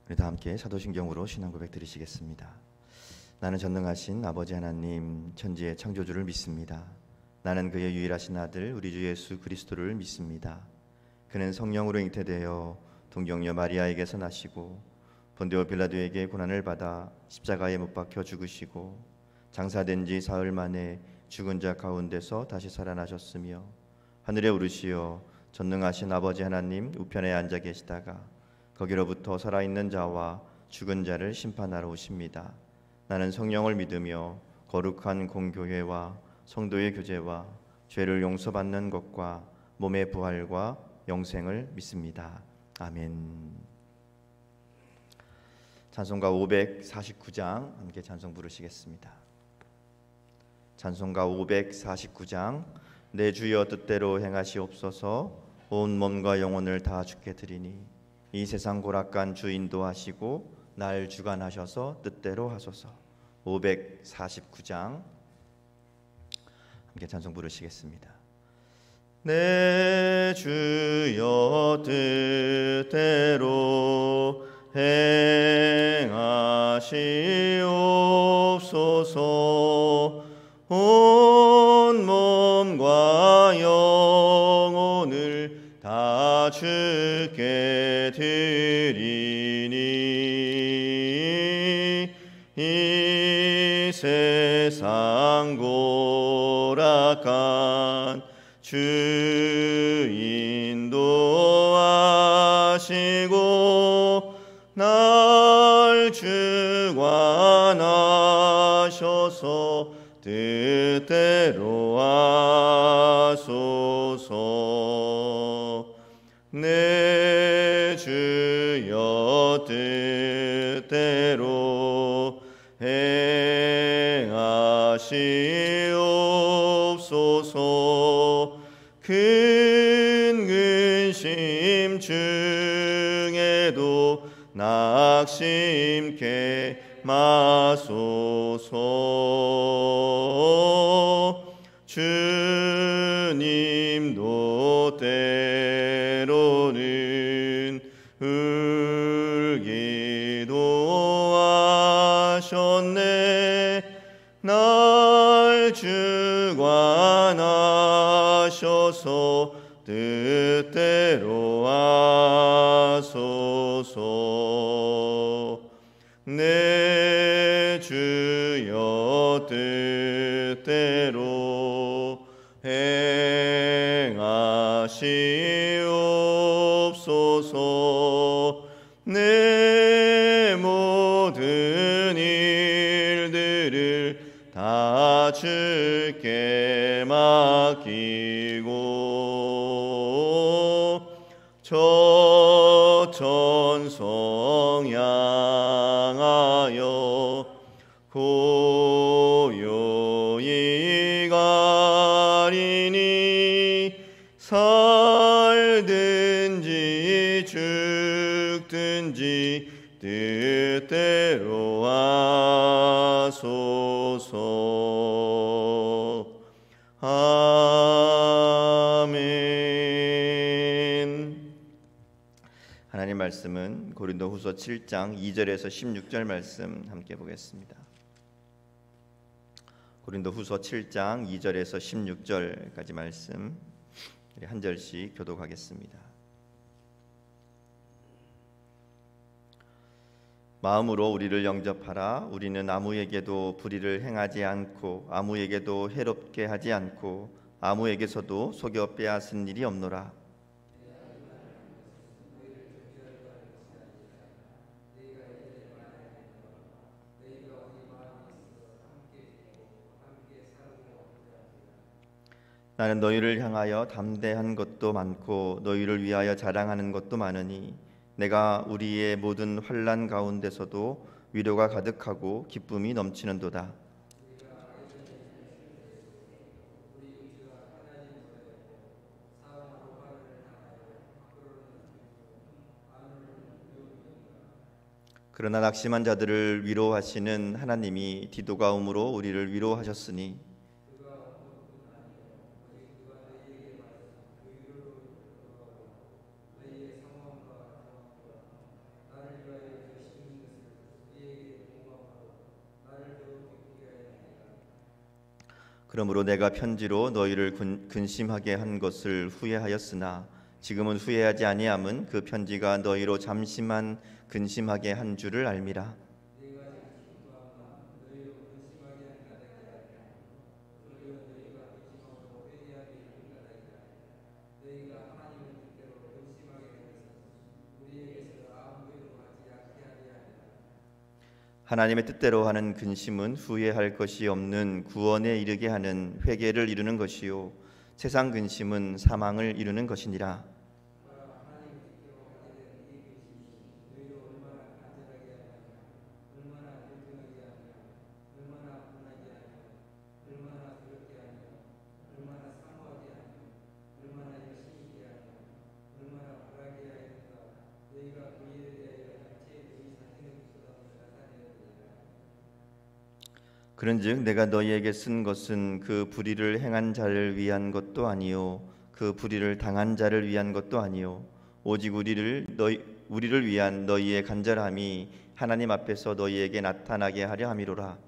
우리 다 함께 사도신경으로 신앙 고백 드리시겠습니다. 나는 전능하신 아버지 하나님 천지의 창조주를 믿습니다. 나는 그의 유일하신 아들 우리 주 예수 그리스도를 믿습니다. 그는 성령으로 잉태되어 동정녀 마리아에게서 나시고 본디오 빌라도에게 고난을 받아 십자가에 못 박혀 죽으시고 장사된 지 사흘 만에 죽은 자 가운데서 다시 살아나셨으며 하늘에 오르시어 전능하신 아버지 하나님 우편에 앉아 계시다가 거기로부터 살아있는 자와 죽은 자를 심판하러 오십니다. 나는 성령을 믿으며 거룩한 공교회와 성도의 교제와 죄를 용서받는 것과 몸의 부활과 영생을 믿습니다. 아멘. 찬송가 549장 함께 찬송 부르시겠습니다. 찬송가 549장. 내 주여 뜻대로 행하시옵소서. 온 몸과 영혼을 다 주께 드리니 이 세상 고락간 주 인도하시고 날 주관하셔서 뜻대로 하소서. 549장 함께 찬송 부르시겠습니다. 내 주여 뜻대로 행하시옵소서. 온 몸과 영혼을 다 주께 드리니 이 세상 고락한 주 인도하시고 날 주관하셔서 뜻대로 하소서. 내 주여 뜻대로 행하시옵소서. 큰 근심 중에도 낙심케 마소서. 주님도 때로는 울기도 하셨네. 날 주관하셔서 뜻대로 하소서. 내 주여 뜻대로 행하시옵소서. 내 모든 일들을 다 주께 맡기고 저 천성 향하여 고요히 가리니 살든지 죽든지 뜻대로 하소서. 아멘. 하나님 말씀은 고린도후서 7장 2절에서 16절 말씀 함께 보겠습니다. 고린도후서 7장 2절에서 16절까지 말씀 한 절씩 교독하겠습니다. 마음으로 우리를 영접하라. 우리는 아무에게도 불의를 행하지 않고 아무에게도 해롭게 하지 않고 아무에게서도 속여 빼앗은 일이 없노라. 나는 너희를 향하여 담대한 것도 많고 너희를 위하여 자랑하는 것도 많으니 내가 우리의 모든 환난 가운데서도 위로가 가득하고 기쁨이 넘치는도다. 그러나 낙심한 자들을 위로하시는 하나님이 디도가 오므로 우리를 위로하셨으니 그러므로 내가 편지로 너희를 근심하게 한 것을 후회하였으나 지금은 후회하지 아니함은 그 편지가 너희로 잠시만 근심하게 한 줄을 알미라. 하나님의 뜻대로 하는 근심은 후회할 것이 없는 구원에 이르게 하는 회개를 이루는 것이요 세상 근심은 사망을 이루는 것이니라. 그런즉 내가 너희에게 쓴 것은 그 불의를 행한 자를 위한 것도 아니요 그 불의를 당한 자를 위한 것도 아니요 오직 우리를 위한 너희의 간절함이 하나님 앞에서 너희에게 나타나게 하려 함이로라.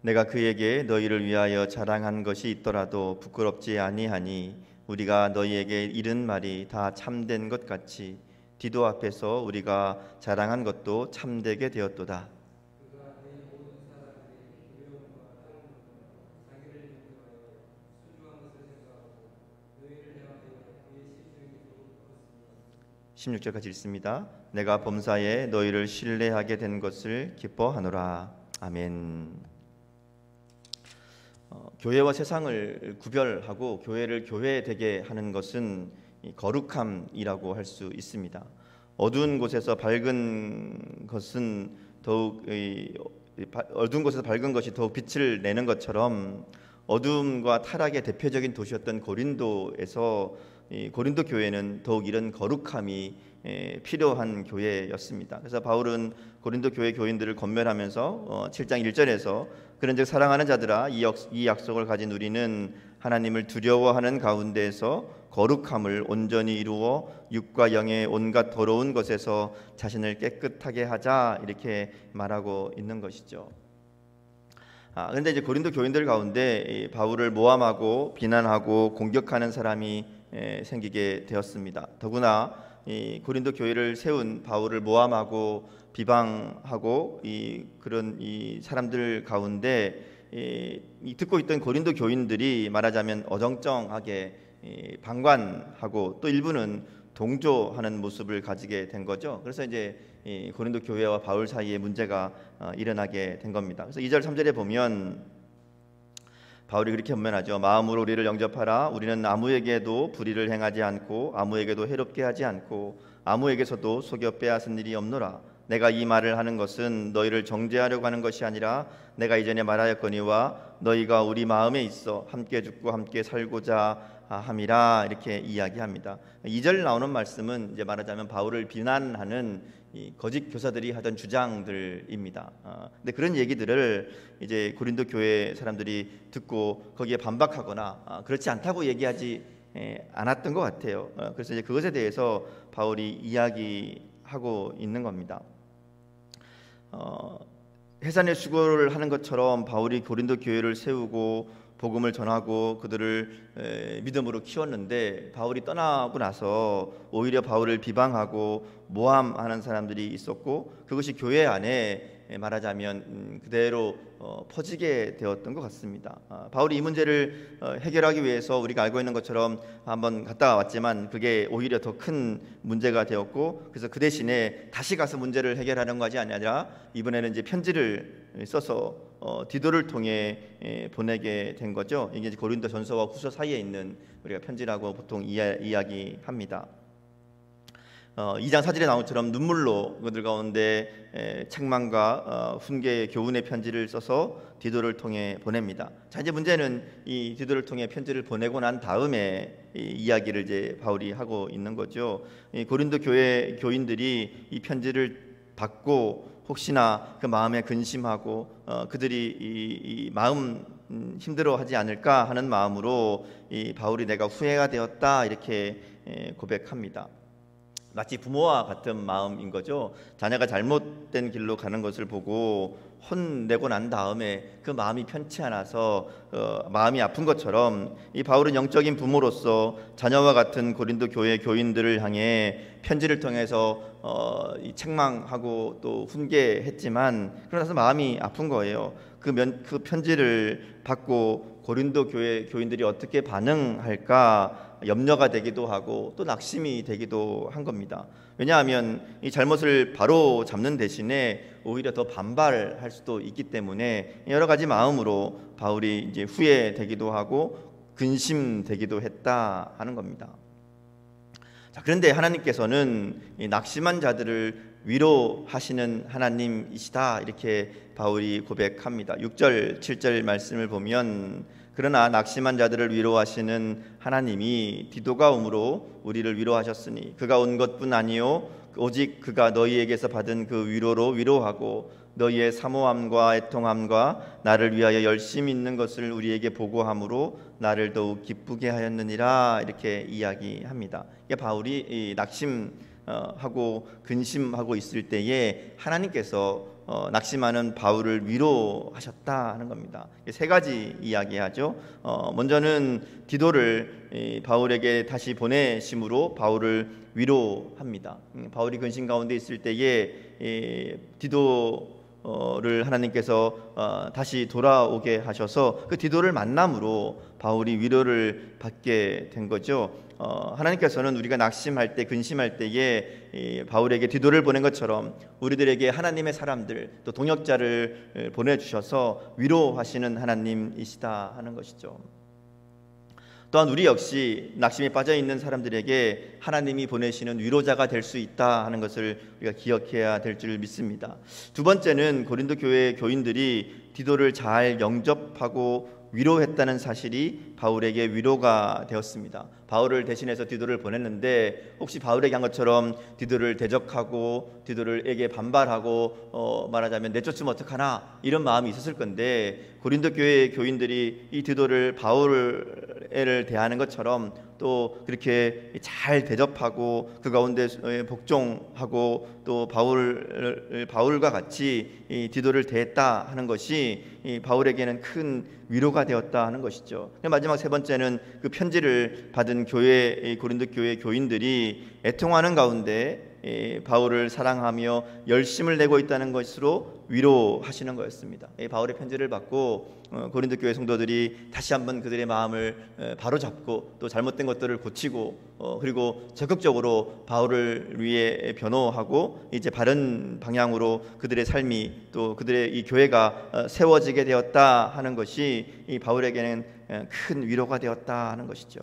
내가 그에게 너희를 위하여 자랑한 것이 있더라도 부끄럽지 아니하니 우리가 너희에게 이른 말이 다 참된 것 같이 디도 앞에서 우리가 자랑한 것도 참되게 되었도다. (16) 절까지 읽습니다. 내가 범사에 너희를 신뢰하게 된 것을 기뻐하노라. 아멘. 교회와 세상을 구별하고 교회를 교회되게 하는 것은 거룩함이라고 할 수 있습니다. 어두운 곳에서 밝은 것은 어두운 곳에서 밝은 것이 더욱 빛을 내는 것처럼 어둠과 타락의 대표적인 도시였던 고린도에서 고린도 교회는 더욱 이런 거룩함이 필요한 교회였습니다. 그래서 바울은 고린도 교회 교인들을 권면하면서 7장 1절에서 그런즉 사랑하는 자들아 이 약속을 가진 우리는 하나님을 두려워하는 가운데에서 거룩함을 온전히 이루어 육과 영의 온갖 더러운 것에서 자신을 깨끗하게 하자 이렇게 말하고 있는 것이죠. 그런데 이제 고린도 교인들 가운데 바울을 모함하고 비난하고 공격하는 사람이 생기게 되었습니다. 더구나 이 고린도 교회를 세운 바울을 모함하고 비방하고 그런 사람들 가운데 듣고 있던 고린도 교인들이 말하자면 어정쩡하게 방관하고 또 일부는 동조하는 모습을 가지게 된 거죠. 그래서 이제 고린도 교회와 바울 사이에 문제가 일어나게 된 겁니다. 그래서 2절 3절에 보면 바울이 그렇게 권면하죠. 마음으로 우리를 영접하라. 우리는 아무에게도 불의를 행하지 않고 아무에게도 해롭게 하지 않고 아무에게서도 속여 빼앗은 일이 없노라. 내가 이 말을 하는 것은 너희를 정죄하려고 하는 것이 아니라 내가 이전에 말하였거니와 너희가 우리 마음에 있어 함께 죽고 함께 살고자 함이라 이렇게 이야기합니다. 2절 나오는 말씀은 이제 말하자면 바울을 비난하는 이 거짓 교사들이 하던 주장들입니다. 근데 그런 얘기들을 이제 고린도 교회 사람들이 듣고 거기에 반박하거나 그렇지 않다고 얘기하지 않았던 것 같아요. 그래서 이제 그것에 대해서 바울이 이야기하고 있는 겁니다. 해산의 수고를 하는 것처럼 바울이 고린도 교회를 세우고 복음을 전하고 그들을 믿음으로 키웠는데 바울이 떠나고 나서 오히려 바울을 비방하고 모함하는 사람들이 있었고 그것이 교회 안에 말하자면 그대로 퍼지게 되었던 것 같습니다. 바울이 이 문제를 해결하기 위해서 우리가 알고 있는 것처럼 한번 갔다 왔지만 그게 오히려 더 큰 문제가 되었고 그래서 그 대신에 다시 가서 문제를 해결하는 것이 아니라 이번에는 이제 편지를 써서 디도를 통해 보내게 된 거죠. 이게 고린도 전서와 후서 사이에 있는 우리가 편지라고 보통 이야기합니다. 2장 4절에 나온 것처럼 눈물로 그들 가운데 책망과 훈계의 교훈의 편지를 써서 디도를 통해 보냅니다. 자, 이제 문제는 이 디도를 통해 편지를 보내고 난 다음에 이 이야기를 이제 바울이 하고 있는 거죠. 이 고린도 교회 교인들이 이 편지를 받고 혹시나 그 마음에 근심하고 그들이 이 마음 힘들어하지 않을까 하는 마음으로 이 바울이 내가 후회가 되었다 이렇게 고백합니다. 마치 부모와 같은 마음인 거죠. 자녀가 잘못된 길로 가는 것을 보고 혼내고 난 다음에 그 마음이 편치 않아서 마음이 아픈 것처럼 이 바울은 영적인 부모로서 자녀와 같은 고린도 교회 교인들을 향해 편지를 통해서 책망하고 또 훈계했지만 그러나서 마음이 아픈 거예요. 그 편지를 받고 고린도 교회 교인들이 어떻게 반응할까 염려가 되기도 하고 또 낙심이 되기도 한 겁니다. 왜냐하면 이 잘못을 바로 잡는 대신에 오히려 더 반발할 수도 있기 때문에 여러 가지 마음으로 바울이 이제 후회되기도 하고 근심되기도 했다 하는 겁니다. 자, 그런데 하나님께서는 이 낙심한 자들을 위로하시는 하나님이시다 이렇게 바울이 고백합니다. 6절 7절 말씀을 보면 그러나 낙심한 자들을 위로하시는 하나님이 디도가 오므로 우리를 위로하셨으니 그가 온 것뿐 아니요 오직 그가 너희에게서 받은 그 위로로 위로하고 너희의 사모함과 애통함과 나를 위하여 열심히 있는 것을 우리에게 보고함으로 나를 더욱 기쁘게 하였느니라 이렇게 이야기합니다. 이게 바울이 낙심하고 근심하고 있을 때에 하나님께서 낙심하는 바울을 위로하셨다 하는 겁니다. 세 가지 이야기하죠. 먼저는 디도를 바울에게 다시 보내심으로 바울을 위로합니다. 바울이 근심 가운데 있을 때에 디도를 하나님께서 다시 돌아오게 하셔서 그 디도를 만남으로 바울이 위로를 받게 된 거죠. 하나님께서는 우리가 낙심할 때 근심할 때에 바울에게 디도를 보낸 것처럼 우리들에게 하나님의 사람들 또 동역자를 보내주셔서 위로하시는 하나님이시다 하는 것이죠. 또한 우리 역시 낙심에 빠져있는 사람들에게 하나님이 보내시는 위로자가 될 수 있다 하는 것을 우리가 기억해야 될 줄 믿습니다. 두 번째는 고린도 교회 교인들이 디도를 잘 영접하고 위로했다는 사실이 바울에게 위로가 되었습니다. 바울을 대신해서 디도를 보냈는데 혹시 바울에게 한 것처럼 디도를 대적하고 디도를에게 반발하고 말하자면 내쫓으면 어떡하나 이런 마음이 있었을 건데 고린도 교회 교인들이 이 디도를 바울을 대하는 것처럼 또 그렇게 잘 대접하고 그 가운데 복종하고 또 바울과 같이 이 디도를 대했다 하는 것이 이 바울에게는 큰 위로가 되었다 하는 것이죠. 마지막 세 번째는 그 편지를 받은 교회 고린도 교회 교인들이 애통하는 가운데 바울을 사랑하며 열심을 내고 있다는 것으로 위로하시는 거였습니다. 바울의 편지를 받고 고린도 교회 성도들이 다시 한번 그들의 마음을 바로잡고 또 잘못된 것들을 고치고 그리고 적극적으로 바울을 위해 변호하고 이제 바른 방향으로 그들의 삶이 또 그들의 이 교회가 세워지게 되었다 하는 것이 이 바울에게는 큰 위로가 되었다 하는 것이죠.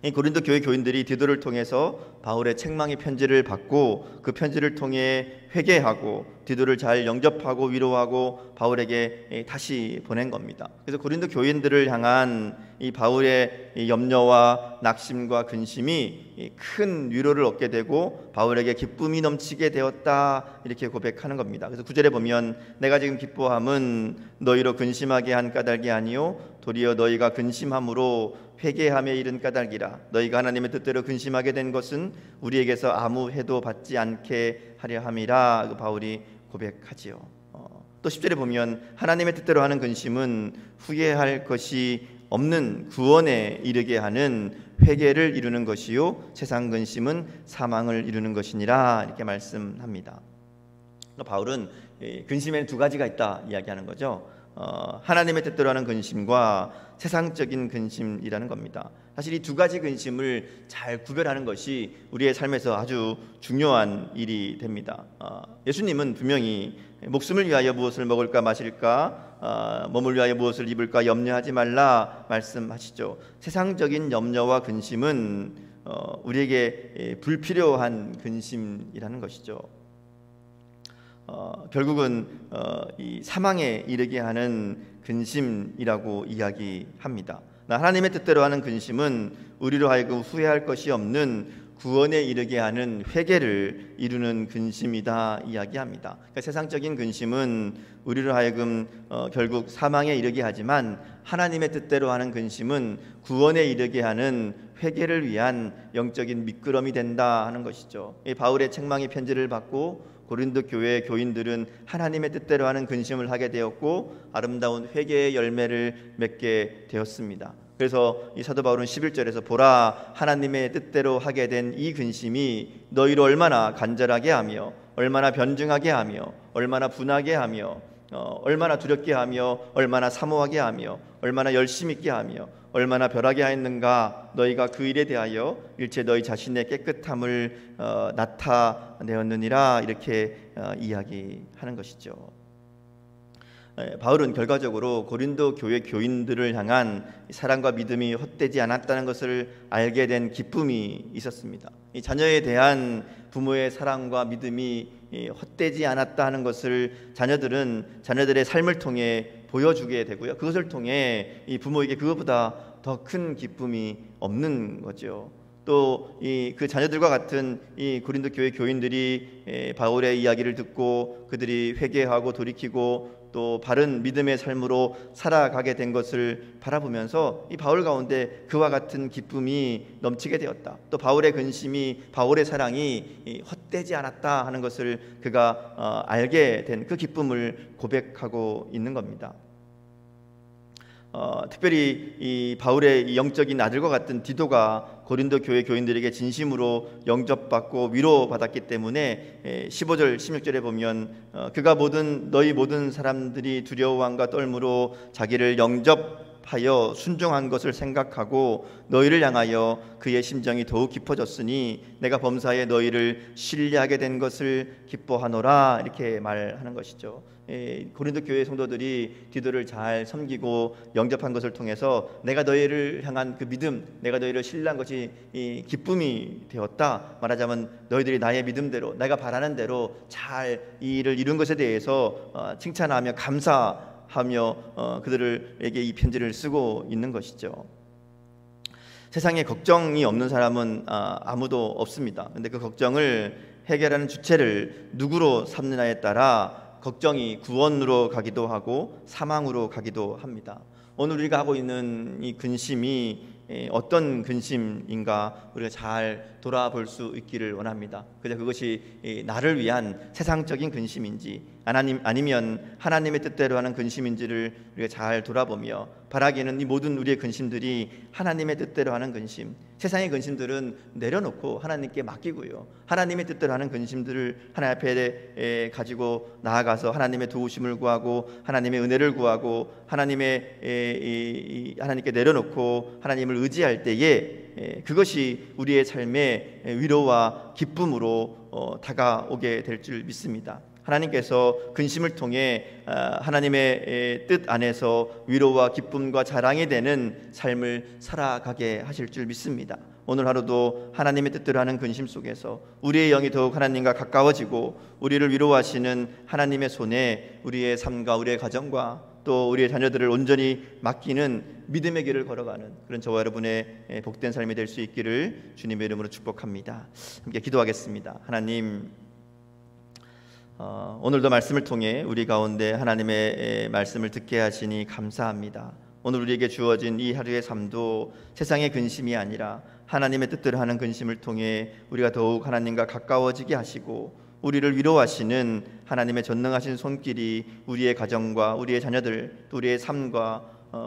이 고린도 교회 교인들이 디도를 통해서 바울의 책망의 편지를 받고 그 편지를 통해 회개하고 디도를 잘 영접하고 위로하고 바울에게 다시 보낸 겁니다. 그래서 고린도 교인들을 향한 이 바울의 염려와 낙심과 근심이 큰 위로를 얻게 되고 바울에게 기쁨이 넘치게 되었다 이렇게 고백하는 겁니다. 그래서 9절에 보면 내가 지금 기뻐함은 너희로 근심하게 한 까닭이 아니요 도리어 너희가 근심함으로 회개함에 이른 까닭이라. 너희가 하나님의 뜻대로 근심하게 된 것은 우리에게서 아무 해도 받지 않게 하려 함이라 바울이 고백하지요. 또 10절에 보면 하나님의 뜻대로 하는 근심은 후회할 것이 없는 구원에 이르게 하는 회개를 이루는 것이요 세상 근심은 사망을 이루는 것이니라 이렇게 말씀합니다. 바울은 근심에는 두 가지가 있다 이야기하는 거죠. 하나님의 뜻대로 하는 근심과 세상적인 근심이라는 겁니다. 사실 이 두 가지 근심을 잘 구별하는 것이 우리의 삶에서 아주 중요한 일이 됩니다. 예수님은 분명히 목숨을 위하여 무엇을 먹을까 마실까 몸을 위하여 무엇을 입을까 염려하지 말라 말씀하시죠. 세상적인 염려와 근심은 우리에게 불필요한 근심이라는 것이죠. 결국은 이 사망에 이르게 하는 근심이라고 이야기합니다. 하나님의 뜻대로 하는 근심은 우리로 하여금 후회할 것이 없는 구원에 이르게 하는 회개를 이루는 근심이다 이야기합니다. 그러니까 세상적인 근심은 우리를 하여금 결국 사망에 이르게 하지만 하나님의 뜻대로 하는 근심은 구원에 이르게 하는 회개를 위한 영적인 미끄럼이 된다 하는 것이죠. 이 바울의 책망의 편지를 받고 고린도 교회 교인들은 하나님의 뜻대로 하는 근심을 하게 되었고 아름다운 회개의 열매를 맺게 되었습니다. 그래서 이 사도 바울은 11절에서 보라 하나님의 뜻대로 하게 된 이 근심이 너희를 얼마나 간절하게 하며 얼마나 변증하게 하며 얼마나 분하게 하며 얼마나 두렵게 하며 얼마나 사모하게 하며 얼마나 열심 있게 하며 얼마나 벼락게 하였는가. 너희가 그 일에 대하여 일체 너희 자신의 깨끗함을 나타내었느니라. 이렇게 이야기하는 것이죠. 바울은 결과적으로 고린도 교회 교인들을 향한 사랑과 믿음이 헛되지 않았다는 것을 알게 된 기쁨이 있었습니다. 이 자녀에 대한 부모의 사랑과 믿음이 헛되지 않았다 하는 것을 자녀들은 자녀들의 삶을 통해 보여주게 되고요. 그것을 통해 이 부모에게 그것보다 더 큰 기쁨이 없는 거죠. 또 그 자녀들과 같은 이 고린도 교회 교인들이 바울의 이야기를 듣고 그들이 회개하고 돌이키고 또 바른 믿음의 삶으로 살아가게 된 것을 바라보면서 이 바울 가운데 그와 같은 기쁨이 넘치게 되었다. 또 바울의 근심이 바울의 사랑이 헛되지 않았다 하는 것을 그가 알게 된 그 기쁨을 고백하고 있는 겁니다. 특별히 이 바울의 영적인 아들과 같은 디도가 고린도 교회 교인들에게 진심으로 영접받고 위로받았기 때문에 15절 16절에 보면 그가 너희 모든 사람들이 두려워함과 떨므로 자기를 영접하여 순종한 것을 생각하고 너희를 향하여 그의 심정이 더욱 깊어졌으니 내가 범사에 너희를 신뢰하게 된 것을 기뻐하노라. 이렇게 말하는 것이죠. 고린도 교회 성도들이 디도를 잘 섬기고 영접한 것을 통해서 내가 너희를 향한 그 믿음, 내가 너희를 신뢰한 것이 기쁨이 되었다. 말하자면 너희들이 나의 믿음대로 내가 바라는 대로 잘 이 일을 이룬 것에 대해서 칭찬하며 감사하며 그들에게 이 편지를 쓰고 있는 것이죠. 세상에 걱정이 없는 사람은 아무도 없습니다. 그런데 그 걱정을 해결하는 주체를 누구로 삼느냐에 따라 걱정이 구원으로 가기도 하고 사망으로 가기도 합니다. 오늘 우리가 하고 있는 이 근심이 어떤 근심인가 우리가 잘 돌아볼 수 있기를 원합니다. 그저 그것이 나를 위한 세상적인 근심인지 아니면 하나님의 뜻대로 하는 근심인지를 우리가 잘 돌아보며 바라기는 이 모든 우리의 근심들이 하나님의 뜻대로 하는 근심, 세상의 근심들은 내려놓고 하나님께 맡기고요. 하나님의 뜻대로 하는 근심들을 하나님 앞에 가지고 나아가서 하나님의 도우심을 구하고 하나님의 은혜를 구하고 하나님께 내려놓고 하나님을 의지할 때에 그것이 우리의 삶의 위로와 기쁨으로 다가오게 될 줄 믿습니다. 하나님께서 근심을 통해 하나님의 뜻 안에서 위로와 기쁨과 자랑이 되는 삶을 살아가게 하실 줄 믿습니다. 오늘 하루도 하나님의 뜻대로 하는 근심 속에서 우리의 영이 더욱 하나님과 가까워지고 우리를 위로하시는 하나님의 손에 우리의 삶과 우리의 가정과 또 우리의 자녀들을 온전히 맡기는 믿음의 길을 걸어가는 그런 저와 여러분의 복된 삶이 될 수 있기를 주님의 이름으로 축복합니다. 함께 기도하겠습니다. 하나님, 오늘도 말씀을 통해 우리 가운데 하나님의 말씀을 듣게 하시니 감사합니다. 오늘 우리에게 주어진 이 하루의 삶도 세상의 근심이 아니라 하나님의 뜻대로 하는 근심을 통해 우리가 더욱 하나님과 가까워지게 하시고 우리를 위로하시는 하나님의 전능하신 손길이 우리의 가정과 우리의 자녀들 또 우리의 삶과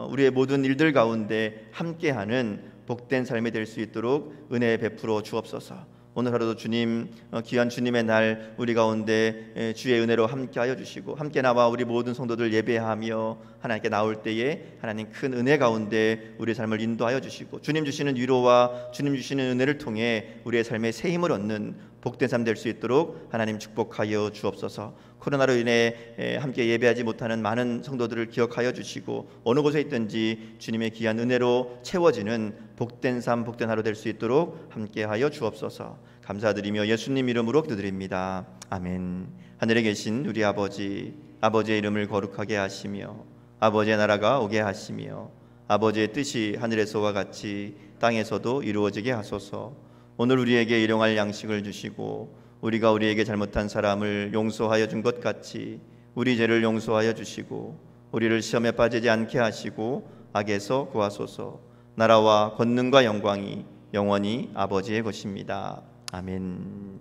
우리의 모든 일들 가운데 함께하는 복된 삶이 될 수 있도록 은혜 베풀어 주옵소서. 오늘 하루도 주님 귀한 주님의 날 우리 가운데 주의 은혜로 함께하여 주시고 함께 나와 우리 모든 성도들 예배하며 하나님께 나올 때에 하나님 큰 은혜 가운데 우리의 삶을 인도하여 주시고 주님 주시는 위로와 주님 주시는 은혜를 통해 우리의 삶에 새 힘을 얻는 복된 삶 될 수 있도록 하나님 축복하여 주옵소서. 코로나로 인해 함께 예배하지 못하는 많은 성도들을 기억하여 주시고 어느 곳에 있든지 주님의 귀한 은혜로 채워지는 복된 삶 복된 하루 될 수 있도록 함께하여 주옵소서. 감사드리며 예수님 이름으로 기도드립니다. 아멘. 하늘에 계신 우리 아버지, 아버지의 이름을 거룩하게 하시며 아버지의 나라가 오게 하시며 아버지의 뜻이 하늘에서와 같이 땅에서도 이루어지게 하소서. 오늘 우리에게 일용할 양식을 주시고 우리가 우리에게 잘못한 사람을 용서하여 준 것 같이 우리 죄를 용서하여 주시고 우리를 시험에 빠지지 않게 하시고 악에서 구하소서. 나라와 권능과 영광이 영원히 아버지의 것입니다. 아멘.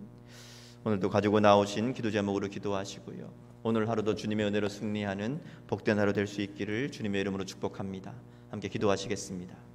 오늘도 가지고 나오신 기도 제목으로 기도하시고요. 오늘 하루도 주님의 은혜로 승리하는 복된 하루 될 수 있기를 주님의 이름으로 축복합니다. 함께 기도하시겠습니다.